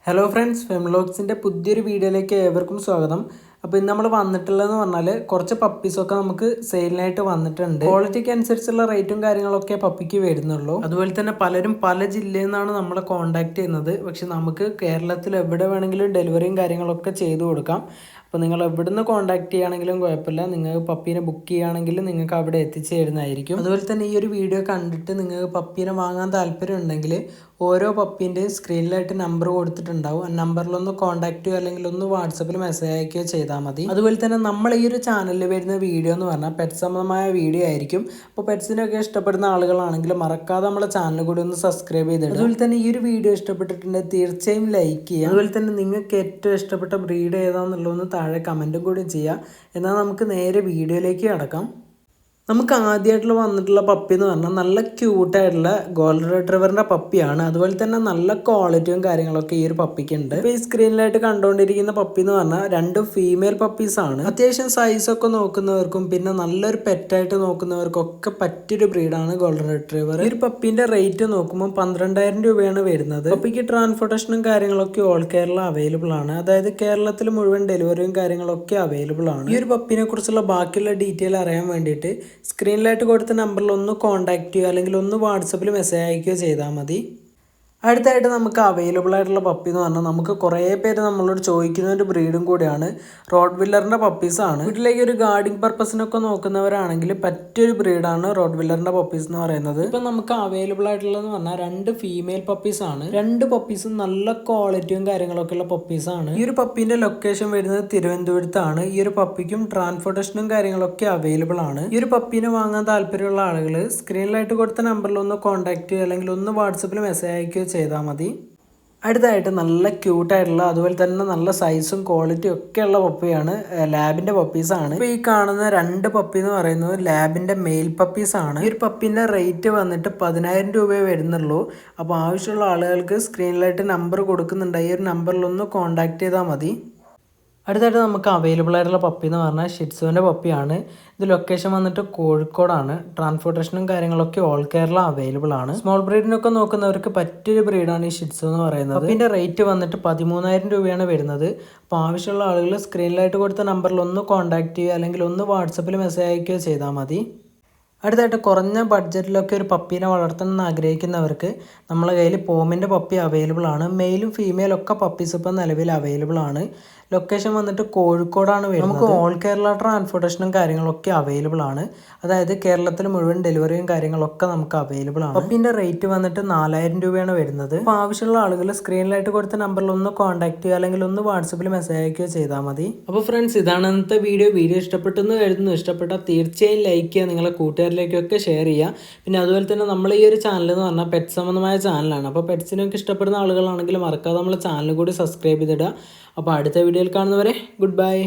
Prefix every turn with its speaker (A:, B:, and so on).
A: Hello friends, ഫെംലോഗ്സിൻ്റെ പുതിയൊരു വീഡിയോയിലേക്ക് ഏവർക്കും സ്വാഗതം. അപ്പോൾ ഇന്ന് നമ്മൾ വന്നിട്ടുള്ളതെന്ന് പറഞ്ഞാൽ കുറച്ച് പപ്പീസൊക്കെ നമുക്ക് സെയിലിനായിട്ട് വന്നിട്ടുണ്ട്. ക്വാളിറ്റിക്ക് അനുസരിച്ചുള്ള റേറ്റും കാര്യങ്ങളൊക്കെ പപ്പിക്ക് വരുന്നുള്ളൂ. അതുപോലെ തന്നെ പലരും പല ജില്ലയിൽ നിന്നാണ് നമ്മളെ കോൺടാക്ട് ചെയ്യുന്നത്. പക്ഷെ നമുക്ക് കേരളത്തിൽ എവിടെ വേണമെങ്കിലും ഡെലിവറിയും കാര്യങ്ങളൊക്കെ ചെയ്തു കൊടുക്കാം. അപ്പോൾ നിങ്ങൾ എവിടുന്ന് കോൺടാക്ട് ചെയ്യുകയാണെങ്കിലും കുഴപ്പമില്ല. നിങ്ങൾക്ക് പപ്പീനെ ബുക്ക് ചെയ്യുകയാണെങ്കിൽ നിങ്ങൾക്ക് അവിടെ എത്തിച്ചു തരുന്നതായിരിക്കും. അതുപോലെ തന്നെ ഈ ഒരു വീഡിയോ കണ്ടിട്ട് നിങ്ങൾക്ക് പപ്പീനെ വാങ്ങാൻ താല്പര്യം ഉണ്ടെങ്കിൽ ഓരോ പപ്പീൻ്റെയും സ്ക്രീനിലായിട്ട് നമ്പർ കൊടുത്തിട്ടുണ്ടാവും. ആ നമ്പറിലൊന്ന് കോൺടാക്ട് ചെയ്യുക അല്ലെങ്കിൽ ഒന്ന് വാട്സപ്പിൽ മെസ്സേജ് അയക്കുകയോ ചെയ്താൽ മതി. അതുപോലെ തന്നെ നമ്മൾ ഈ ഒരു ചാനലിൽ വരുന്ന വീഡിയോ എന്ന് പറഞ്ഞാൽ പെറ്റ് സംബന്ധമായ വീഡിയോ ആയിരിക്കും. അപ്പോൾ പെറ്റ്സിനൊക്കെ ഇഷ്ടപ്പെടുന്ന ആളുകളാണെങ്കിൽ മറക്കാതെ നമ്മളെ ചാനൽ കൂടി ഒന്ന് സബ്സ്ക്രൈബ് ചെയ്തിടുക. അതുപോലെ തന്നെ ഈ ഒരു വീഡിയോ ഇഷ്ടപ്പെട്ടിട്ടുണ്ടെങ്കിൽ തീർച്ചയായും ലൈക്ക് ചെയ്യുക. അതുപോലെ തന്നെ നിങ്ങൾക്ക് ഏറ്റവും ഇഷ്ടപ്പെട്ട ബ്രീഡ് ഏതാണെന്നുള്ളതൊന്ന് താഴെ കമൻറ്റും കൂടി ചെയ്യുക. എന്നാൽ നമുക്ക് നേരെ വീഡിയോയിലേക്ക് കടക്കാം. നമുക്ക് ആദ്യമായിട്ടുള്ള വന്നിട്ടുള്ള പപ്പി എന്ന് പറഞ്ഞാൽ നല്ല ക്യൂട്ടായിട്ടുള്ള ഗോൾഡൻ റിട്രീവറിൻ്റെ പപ്പിയാണ്. അതുപോലെ തന്നെ നല്ല ക്വാളിറ്റിയും കാര്യങ്ങളൊക്കെ ഈ ഒരു പപ്പിക്ക് ഉണ്ട്. ഇപ്പോൾ ഈ സ്ക്രീനിലായിട്ട് കണ്ടുകൊണ്ടിരിക്കുന്ന പപ്പി എന്ന് പറഞ്ഞാൽ രണ്ടും ഫീമെയിൽ പപ്പീസാണ്. അത്യാവശ്യം സൈസൊക്കെ നോക്കുന്നവർക്കും പിന്നെ നല്ലൊരു പെറ്റായിട്ട് നോക്കുന്നവർക്കൊക്കെ പറ്റിയൊരു ബ്രീഡാണ് ഗോൾഡൻ റിട്രീവർ. ഈ ഒരു പപ്പീൻ്റെ റേറ്റ് നോക്കുമ്പോൾ 12,000 രൂപയാണ് വരുന്നത്. പപ്പിക്ക് ട്രാൻസ്പോർട്ടേഷനും കാര്യങ്ങളൊക്കെ ഓൾ കേരള അവൈലബിൾ ആണ്. അതായത് കേരളത്തിൽ മുഴുവൻ ഡെലിവറിയും കാര്യങ്ങളൊക്കെ അവൈലബിൾ ആണ്. ഈ ഒരു പപ്പിനെ കുറിച്ചുള്ള ബാക്കിയുള്ള ഡീറ്റെയിൽ അറിയാൻ വേണ്ടിയിട്ട് സ്ക്രീനിലായിട്ട് കൊടുത്ത നമ്പറിൽ ഒന്ന് കോൺടാക്ട് ചെയ്യുക അല്ലെങ്കിൽ ഒന്ന് വാട്സപ്പിൽ മെസ്സേജ് അയക്കുകയോ ചെയ്താൽ മതി. അടുത്തായിട്ട് നമുക്ക് അവൈലബിൾ ആയിട്ടുള്ള പപ്പി എന്ന് പറഞ്ഞാൽ നമുക്ക് കുറേ പേര് നമ്മളോട് ചോദിക്കുന്ന ഒരു ബ്രീഡും കൂടിയാണ്. റോഡ് വില്ലറിൻ്റെ പപ്പീസാണ്. വീട്ടിലേക്ക് ഒരു ഗാർഡിങ് പർപ്പസിനൊക്കെ നോക്കുന്നവരാണെങ്കിൽ പറ്റിയൊരു ബ്രീഡാണ് റോഡ് വില്ലറിൻ്റെ പപ്പീസ് എന്ന് പറയുന്നത്. ഇപ്പം നമുക്ക് അവൈലബിൾ ആയിട്ടുള്ളതെന്ന് പറഞ്ഞാൽ 2 ഫീമെയിൽ പപ്പീസാണ്. 2 പപ്പീസും നല്ല ക്വാളിറ്റിയും കാര്യങ്ങളൊക്കെ ഉള്ള പപ്പീസാണ്. ഈ ഒരു പപ്പീൻ്റെ ലൊക്കേഷൻ വരുന്നത് തിരുവനന്തപുരത്താണ്. ഈ ഒരു പപ്പിക്കും ട്രാൻസ്പോർട്ടേഷനും കാര്യങ്ങളൊക്കെ അവൈലബിൾ ആണ്. ഈ ഒരു പപ്പീനെ വാങ്ങാൻ താല്പര്യമുള്ള ആളുകൾ സ്ക്രീനിലായിട്ട് കൊടുത്ത നമ്പറിൽ ഒന്ന് കോൺടാക്ട് ചെയ്യുക അല്ലെങ്കിൽ ഒന്ന് വാട്സപ്പിൽ മെസ്സേജ് അയക്കുകയോ ചെയ്താൽ മതി. അടുത്തായിട്ട് നല്ല ക്യൂട്ടായിട്ടുള്ള അതുപോലെ തന്നെ നല്ല സൈസും ക്വാളിറ്റിയും ഒക്കെയുള്ള പപ്പിയാണ് ലാബിൻ്റെ പപ്പീസാണ്. ഇപ്പോൾ ഈ കാണുന്ന 2 പപ്പി എന്ന് പറയുന്നത് ലാബിൻ്റെ മെയിൽ പപ്പീസാണ്. ഈ ഒരു പപ്പീൻ്റെ റേറ്റ് വന്നിട്ട് 10,000 രൂപയെ വരുന്നുള്ളൂ. അപ്പോൾ ആവശ്യമുള്ള ആളുകൾക്ക് സ്ക്രീനിലായിട്ട് നമ്പർ കൊടുക്കുന്നുണ്ട്. ഈ ഒരു നമ്പറിലൊന്ന് കോൺടാക്ട് ചെയ്താൽ മതി. അടുത്തായിട്ട് നമുക്ക് അവൈലബിൾ ആയിട്ടുള്ള പപ്പി എന്ന് പറഞ്ഞാൽ ഷിറ്റ്സുവിൻ്റെ പപ്പിയാണ്. ഇത് ലൊക്കേഷൻ വന്നിട്ട് കോഴിക്കോടാണ്. ട്രാൻസ്പോർട്ടേഷനും കാര്യങ്ങളൊക്കെ ഓൾ കേരള അവൈലബിൾ ആണ്. സ്മോൾ ബ്രീഡിനൊക്കെ നോക്കുന്നവർക്ക് പറ്റിയൊരു ബ്രീഡാണ് ഈ ഷിറ്റ്സു എന്ന് പറയുന്നത്. പപ്പീൻ്റെ റേറ്റ് വന്നിട്ട് 13,000 രൂപയാണ് വരുന്നത്. അപ്പോൾ ആവശ്യമുള്ള ആളുകൾ സ്ക്രീനിലായിട്ട് കൊടുത്ത നമ്പറിൽ ഒന്ന് കോൺടാക്ട് ചെയ്യുക അല്ലെങ്കിൽ ഒന്ന് വാട്സപ്പിൽ മെസ്സേജ് അയക്കുകയോ ചെയ്താൽ മതി. അടുത്തായിട്ട് കുറഞ്ഞ ബഡ്ജറ്റിലൊക്കെ ഒരു പപ്പീനെ വളർത്തണമെന്ന് ആഗ്രഹിക്കുന്നവർക്ക് നമ്മളെ കയ്യിൽ പോമിൻ്റെ പപ്പി അവൈലബിൾ ആണ്. മെയിലും ഫീമെയിലും ഒക്കെ പപ്പീസ് ഇപ്പം നിലവിൽ അവൈലബിൾ ആണ്. ലൊക്കേഷൻ വന്നിട്ട് കോഴിക്കോടാണ് വരുന്നത്. നമുക്ക് ഓൾ കേരള ട്രാൻസ്പോർട്ടേഷനും കാര്യങ്ങളൊക്കെ അവൈലബിൾ ആണ്. അതായത് കേരളത്തിൽ മുഴുവൻ ഡെലിവറിയും കാര്യങ്ങളൊക്കെ നമുക്ക് അവൈലബിൾ ആണ്. പപ്പീൻ്റെ റേറ്റ് വന്നിട്ട് 4,000 രൂപയാണ് വരുന്നത്. അപ്പോൾ ആവശ്യമുള്ള ആളുകൾ സ്ക്രീനിലായിട്ട് കൊടുത്ത നമ്പറിൽ ഒന്ന് കോൺടാക്ട് ചെയ്യുക അല്ലെങ്കിൽ ഒന്ന് വാട്സപ്പിൽ മെസ്സേജ് അയക്കുകയോ ചെയ്താൽ മതി. അപ്പോൾ ഫ്രണ്ട്സ്, ഇതാണ് ഇന്നത്തെ വീഡിയോ ഇഷ്ടപ്പെട്ടെന്ന് കരുതുന്നു. ഇഷ്ടപ്പെട്ടാൽ തീർച്ചയായും ലൈക്ക് ചെയ്യുക, നിങ്ങളെ കൂട്ടുകാരിലേക്കൊക്കെ ഷെയർ ചെയ്യുക. പിന്നെ അതുപോലെ തന്നെ നമ്മൾ ഈ ഒരു ചാനൽ എന്ന് പറഞ്ഞാൽ പെറ്റ് സംബന്ധമായ ചാനലാണ്. അപ്പോൾ പെറ്റ്സിനൊക്കെ ഇഷ്ടപ്പെടുന്ന ആളുകളാണെങ്കിൽ മറക്കാതെ നമ്മളെ ചാനൽ കൂടി സബ്സ്ക്രൈബ് ചെയ്തിടുക. അപ്പോൾ അടുത്ത വീഡിയോയിൽ കാണുന്നവരെ ഗുഡ് ബൈ.